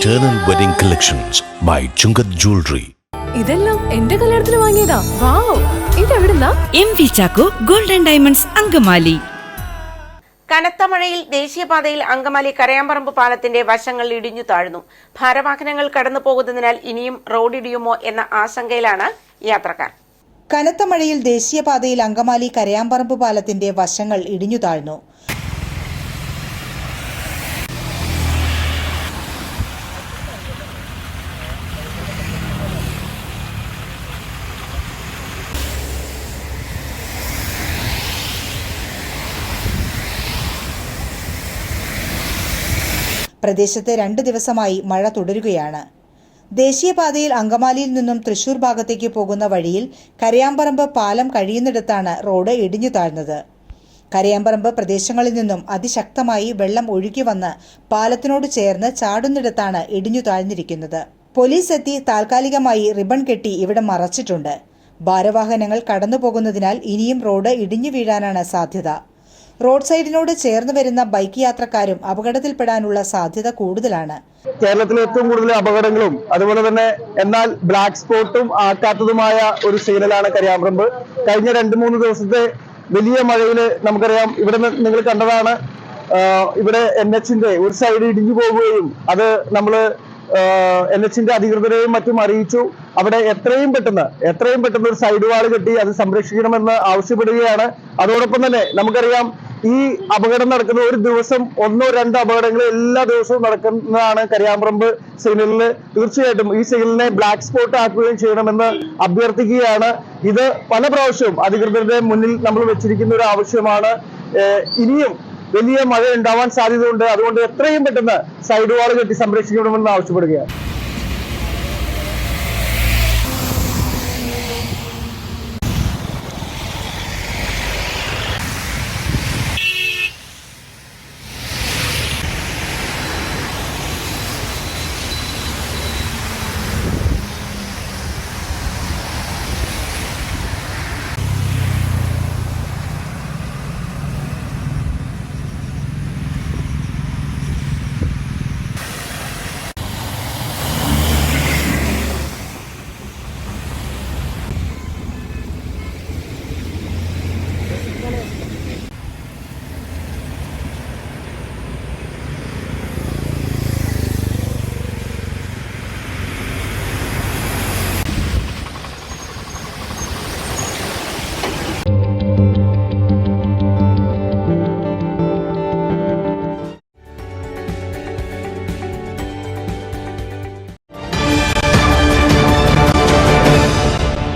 Eternal Wedding Collections by Chungat Jewelry. ഇതെല്ലാം എന്റെ കല്യാണത്തിന് വാങ്ങിയതാ. വാവ്, ഇതെവിടുന്നാ? MV Chaco Golden Diamonds Angamaly. കനത്ത മഴയിൽ ദേശീയപാതയിൽ അങ്കമാലി കരയാമ്പറമ്പ് പാലത്തിന്റെ വശങ്ങൾ ഇടിഞ്ഞു താഴ്ന്നു. ഭാരവാഹനങ്ങൾ കടന്നു പോകുന്നതിനാൽ ഇനിയും റോഡിടിയുമോ എന്ന ആശങ്കയിലാണ് യാത്രക്കാർ. കനത്ത മഴയിൽ ദേശീയപാതയിൽ അങ്കമാലി കരയാമ്പറമ്പ് പാലത്തിന്റെ വശങ്ങൾ ഇടിഞ്ഞു താഴ്ന്നു. പ്രദേശത്ത് 2 ദിവസമായി മഴ തുടരുകയാണ്. ദേശീയപാതയിൽ അങ്കമാലിയിൽ നിന്നും തൃശൂർ ഭാഗത്തേക്ക് പോകുന്ന വഴിയിൽ കരയാമ്പറമ്പ് പാലം കഴിയുന്നിടത്താണ് റോഡ് ഇടിഞ്ഞു താഴ്ന്നത്. കരയാമ്പറമ്പ് പ്രദേശങ്ങളിൽ നിന്നും അതിശക്തമായി വെള്ളം ഒഴുകി വന്ന് പാലത്തിനോട് ചേർന്ന് ചാടുന്നിടത്താണ് ഇടിഞ്ഞു താഴ്ന്നിരിക്കുന്നത്. പോലീസ് എത്തി താൽക്കാലികമായി റിബൺ കെട്ടി ഇവിടെ മറച്ചിട്ടുണ്ട്. ഭാരവാഹനങ്ങൾ കടന്നു പോകുന്നതിനാൽ ഇനിയും റോഡ് ഇടിഞ്ഞു വീഴാനാണ് സാധ്യത. റോഡ് സൈഡിനോട് ചേർന്ന് വരുന്ന ബൈക്ക് യാത്രക്കാരും അപകടത്തിൽപ്പെടാനുള്ള സാധ്യത കൂടുതലാണ്. കേരളത്തിലെ ഏറ്റവും കൂടുതൽ അപകടങ്ങളും അതുപോലെ തന്നെ എന്നാൽ ബ്ലാക്ക് സ്പോട്ടും ആക്കാത്തതുമായ ഒരു സീനിലാണ് കരയാമ്പറമ്പ്. കഴിഞ്ഞ 2-3 ദിവസത്തെ വലിയ മഴയിൽ നമുക്കറിയാം, ഇവിടെ നിങ്ങൾ കണ്ടതാണ്, ഇവിടെ NH-ന്റെ ഒരു സൈഡ് ഇടിഞ്ഞു പോവുകയും അത് നമ്മൾ NH-ന്റെ അധികൃതരെയും മറ്റും അറിയിച്ചു. അവിടെ എത്രയും പെട്ടെന്ന് ഒരു സൈഡ് വാൾ കെട്ടി അത് സംരക്ഷിക്കണമെന്ന് ആവശ്യപ്പെടുകയാണ്. അതോടൊപ്പം തന്നെ നമുക്കറിയാം, ഈ അപകടം നടക്കുന്ന ഒരു ദിവസം 1-2 അപകടങ്ങൾ എല്ലാ ദിവസവും നടക്കുന്നതാണ് കരയാമ്പറമ്പ് സിഗ്നലിൽ. തീർച്ചയായിട്ടും ഈ സിഗ്നലിനെ ബ്ലാക്ക് സ്പോട്ട് ആക്കുകയും ചെയ്യണമെന്ന് അഭ്യർത്ഥിക്കുകയാണ്. ഇത് പല പ്രാവശ്യവും അധികൃതരുടെ മുന്നിൽ നമ്മൾ വെച്ചിരിക്കുന്ന ഒരു ആവശ്യമാണ്. ഇനിയും വലിയ മഴ ഉണ്ടാവാൻ സാധ്യതയുണ്ട്. അതുകൊണ്ട് എത്രയും പെട്ടെന്ന് സൈഡ് വാൾ കെട്ടി സംരക്ഷിക്കണമെന്ന് ആവശ്യപ്പെടുകയാണ്.